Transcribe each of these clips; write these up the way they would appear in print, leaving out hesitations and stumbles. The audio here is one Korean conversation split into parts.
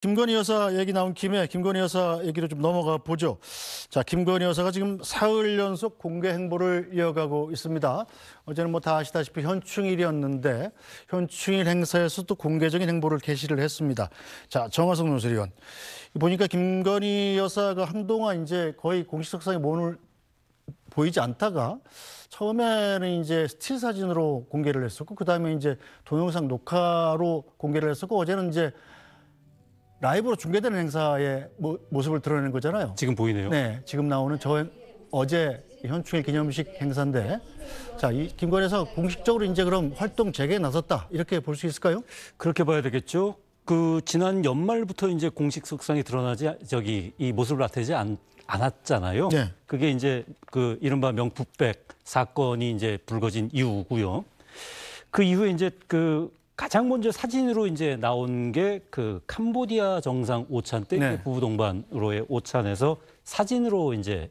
김건희 여사 얘기 나온 김에 김건희 여사 얘기로 좀 넘어가 보죠. 자, 김건희 여사가 지금 사흘 연속 공개 행보를 이어가고 있습니다. 어제는 뭐 다 아시다시피 현충일이었는데 현충일 행사에서 또 공개적인 행보를 개시를 했습니다. 자, 정화석 논설위원. 보니까 김건희 여사가 한동안 이제 거의 공식석상에 몸을 보이지 않다가 처음에는 이제 스틸 사진으로 공개를 했었고 그다음에 이제 동영상 녹화로 공개를 했었고 어제는 이제 라이브로 중계되는 행사의 모습을 드러내는 거잖아요. 지금 보이네요. 네, 지금 나오는 어제 현충일 기념식 행사인데, 자, 이 김건희 여사가 공식적으로 이제 그럼 활동 재개에 나섰다 이렇게 볼 수 있을까요? 그렇게 봐야 되겠죠. 그 지난 연말부터 이제 공식 석상에 드러나지 이 모습을 나타내지 않았잖아요. 네. 그게 이제 그 이른바 명품백 사건이 이제 불거진 이후고요. 그 이후에 이제 그 가장 먼저 사진으로 이제 나온 게 그 캄보디아 정상 오찬 때 네. 부부 동반으로의 오찬에서 사진으로 이제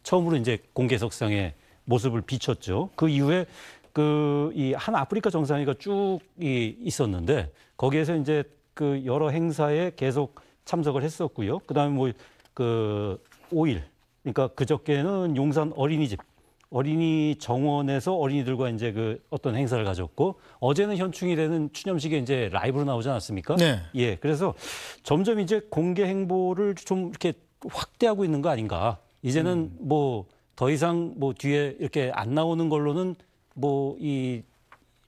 처음으로 이제 공개석상에 모습을 비췄죠. 그 이후에 그 이 한 아프리카 정상회가 쭉 있었는데 거기에서 이제 그 여러 행사에 계속 참석을 했었고요. 그다음에 뭐 그 5일 그러니까 그저께는 용산 어린이 정원에서 어린이들과 이제 그 어떤 행사를 가졌고 어제는 현충일에는 추념식에 이제 라이브로 나오지 않았습니까? 네. 예. 그래서 점점 이제 공개 행보를 좀 이렇게 확대하고 있는 거 아닌가. 이제는 뭐 더 이상 뭐 뒤에 이렇게 안 나오는 걸로는 뭐 이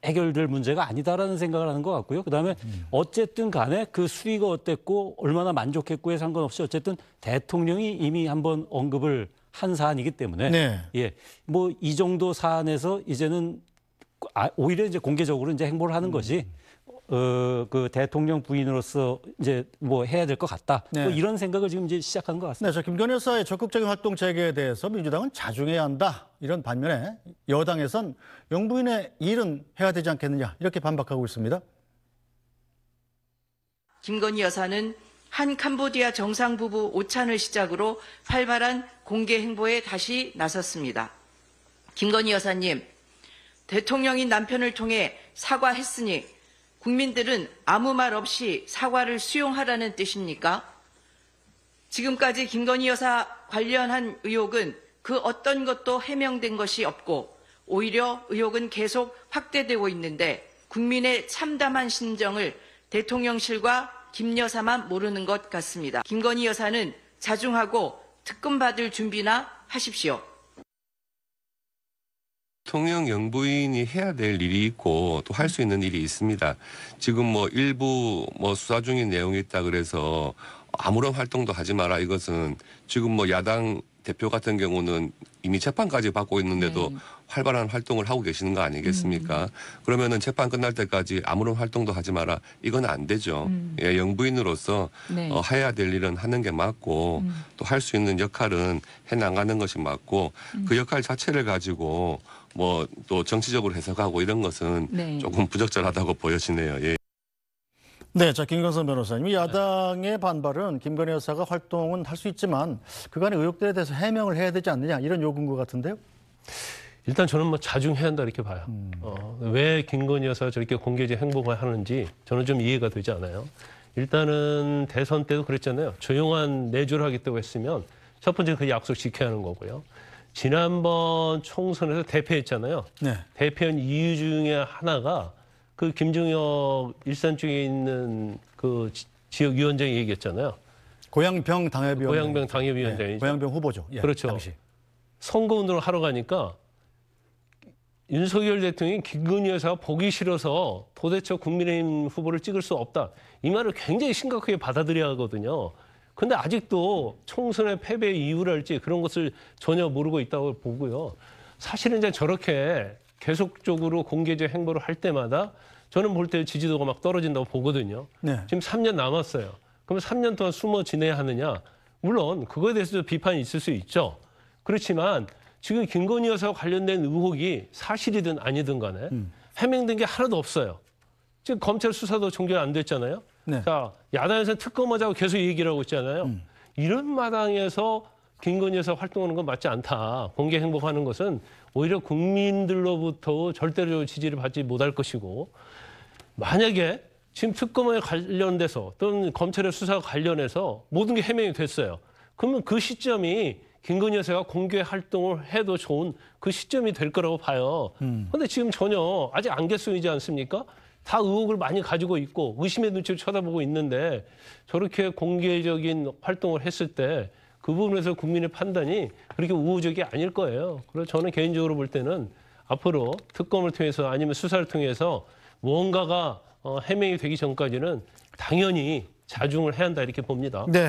해결될 문제가 아니다라는 생각을 하는 것 같고요. 그다음에 어쨌든 간에 그 수위가 어땠고 얼마나 만족했고에 상관없이 어쨌든 대통령이 이미 한번 언급을 한 사안이기 때문에 네. 예, 뭐 이 정도 사안에서 이제는 오히려 이제 공개적으로 이제 행보를 하는 것이 그 대통령 부인으로서 이제 뭐 해야 될 것 같다. 네. 뭐 이런 생각을 지금 이제 시작한 것 같습니다. 네, 저 김건희 여사의 적극적인 활동 재개에 대해서 민주당은 자중해야 한다 이런 반면에 여당에선 영부인의 일은 해야 되지 않겠느냐 이렇게 반박하고 있습니다. 김건희 여사는 한 캄보디아 정상 부부 오찬을 시작으로 활발한 공개 행보에 다시 나섰습니다. 김건희 여사님, 대통령인 남편을 통해 사과했으니 국민들은 아무 말 없이 사과를 수용하라는 뜻입니까? 지금까지 김건희 여사 관련한 의혹은 그 어떤 것도 해명된 것이 없고 오히려 의혹은 계속 확대되고 있는데 국민의 참담한 심정을 대통령실과 김 여사만 모르는 것 같습니다. 김건희 여사는 자중하고 특검 받을 준비나 하십시오. 대통령 영부인이 해야 될 일이 있고 또 할 수 있는 일이 있습니다. 지금 뭐 일부 뭐 수사 중인 내용이 있다 그래서 아무런 활동도 하지 마라 이것은 지금 뭐 야당 대표 같은 경우는 이미 재판까지 받고 있는데도 활발한 활동을 하고 계시는 거 아니겠습니까? 그러면은 재판 끝날 때까지 아무런 활동도 하지 마라 이건 안 되죠. 예, 영부인으로서 네. 해야 될 일은 하는 게 맞고 또 할 수 있는 역할은 해 나가는 것이 맞고 그 역할 자체를 가지고 뭐 또 정치적으로 해석하고 이런 것은 네. 조금 부적절하다고 보여지네요. 예. 네, 자, 김광선 변호사님, 야당의 반발은 김건희 여사가 활동은 할 수 있지만 그간의 의혹들에 대해서 해명을 해야 되지 않느냐 이런 요구인 것 같은데요. 일단 저는 뭐 자중해야 한다 이렇게 봐요. 왜 김건희 여사가 저렇게 공개적 행보를 하는지 저는 좀 이해가 되지 않아요. 일단은 대선 때도 그랬잖아요. 조용한 내조를 하겠다고 했으면 첫 번째 그 약속 지켜야 하는 거고요. 지난번 총선에서 대패했잖아요. 네. 대패한 이유 중에 하나가 그 김종혁 일산 쪽에 있는 그 지역 위원장이 얘기했잖아요. 고양병 당협위원장. 고양병 당협위원장이죠. 네, 고양병 후보죠. 예, 그렇죠. 당시. 선거운동을 하러 가니까 윤석열 대통령이 김건희 여사가 보기 싫어서 도대체 국민의힘 후보를 찍을 수 없다. 이 말을 굉장히 심각하게 받아들여야 하거든요. 근데 아직도 총선의 패배 이유랄지 그런 것을 전혀 모르고 있다고 보고요. 사실은 이제 저렇게 계속적으로 공개적 행보를 할 때마다 저는 볼 때 지지도가 막 떨어진다고 보거든요. 네. 지금 3년 남았어요. 그럼 3년 동안 숨어 지내야 하느냐? 물론 그거에 대해서도 비판이 있을 수 있죠. 그렇지만 지금 김건희 여사와 관련된 의혹이 사실이든 아니든 간에 해명된 게 하나도 없어요. 지금 검찰 수사도 종결 안 됐잖아요. 네. 자, 야당에서는 특검하자고 계속 얘기를 하고 있잖아요. 이런 마당에서 김건희 여사 활동하는 건 맞지 않다. 공개 행복하는 것은 오히려 국민들로부터 절대로 지지를 받지 못할 것이고 만약에 지금 특검에 관련돼서 또는 검찰의 수사 관련해서 모든 게 해명이 됐어요. 그러면 그 시점이 김건희 여사가 공개 활동을 해도 좋은 그 시점이 될 거라고 봐요. 그런데 지금 전혀 아직 안개수이지 않습니까? 다 의혹을 많이 가지고 있고 의심의 눈치를 쳐다보고 있는데 저렇게 공개적인 활동을 했을 때 그 부분에서 국민의 판단이 그렇게 우호적이 아닐 거예요. 그래서 저는 개인적으로 볼 때는 앞으로 특검을 통해서 아니면 수사를 통해서 무언가가 해명이 되기 전까지는 당연히 자중을 해야 한다 이렇게 봅니다. 네.